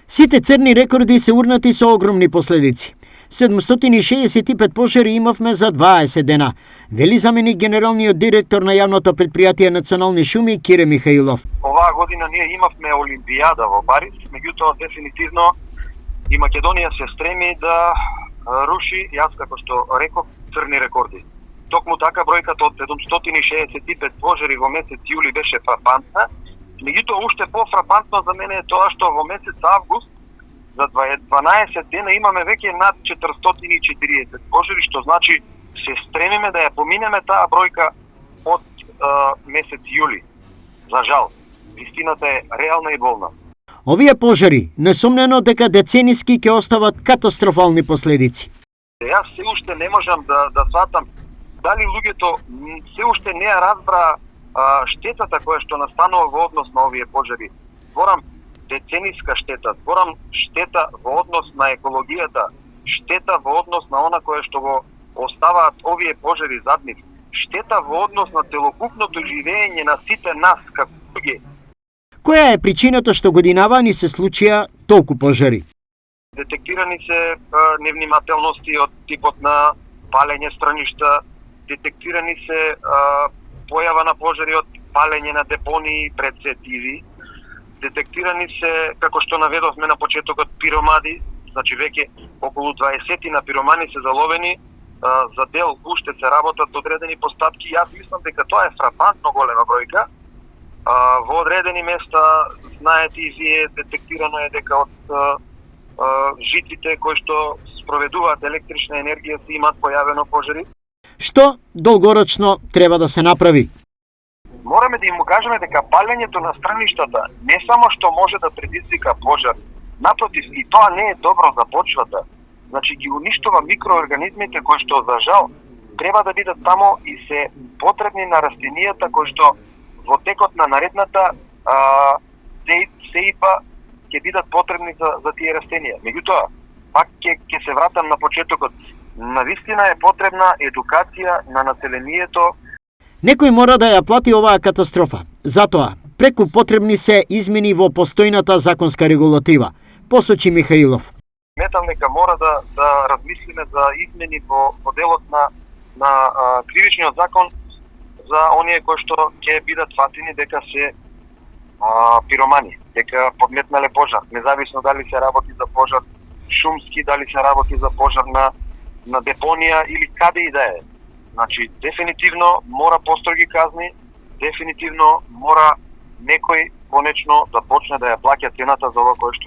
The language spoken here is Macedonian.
Сите црни рекорди се урнати со огромни последици. 765 пожари имавме за 20 дена, вели заменик генералниот директор на јавното предпријатие Национални шуми Кире Михаилов. Оваа година ние имавме Олимпијада во Париз, меѓутоа дефинитивно и Македонија се стреми да руши, јас како што реков, црни рекорди. Токму така бројката од 765 пожари во месец јули беше фрапантна, меѓутоа уште пофрапантно за мене е тоа што во месец август за 12 дена имаме веќе над 440 пожари, што значи се стремиме да ја поминеме таа бројка од месец јули. За жал, вистината е реална и болна. Овие пожари, несомнено дека децениски ќе остават катастрофални последици. Јас се уште не можам да сватам дали луѓето се уште не ја разбра штетата која што настанува во однос на овие пожари. Зборам децениска штета, зборам штета во однос на екологијата, штета во однос на она кое што го оставаат овие пожари зад нив, штета во однос на целокупното живење на сите нас како луѓе. Која е причината што годинава ни се случија толку пожари? Детектирани се невнимателности од типот на палење страништа, детектирани се појава на пожари од палење на депонии пред сетиви, детектирани се, како што наведовме на почетокот, пиромади, значи веќе околу 20 на пиромани се заловени, за дел уште се работат одредени постапки. Јас мислам дека тоа е фрапантно голема бројка. Во одредени места, знаете и вие, детектирано е дека од жиците кои што спроведуваат електрична енергија се имаат појавено пожари. Што долгорочно треба да се направи? Мораме да им кажеме дека палењето на страништата не само што може да предизвика пожар, напротив, и тоа не е добро за почвата. Значи ги уништува микроорганизмите кои што за жал треба да бидат тамо и се потребни на растенијата кои што во текот на наредната сејба ќе бидат потребни за тие растенија. Меѓутоа, пак ќе се вратам на почетокот. Навистина е потребна едукација на населението. Некој мора да ја плати оваа катастрофа. Затоа, преку потребни се измени во постојната законска регулатива, посочи Михаилов. Сметам дека мора да размислиме за измени во делот на кривичниот закон за оние кои што ќе бидат фатени дека се пиромани, дека подметнале пожар, независно дали се работи за пожар шумски, дали се работи за пожар на депонија или каде и да е. Значи, дефинитивно мора построги казни, дефинитивно мора некој конечно да почне да ја плаќа цената за ова кое што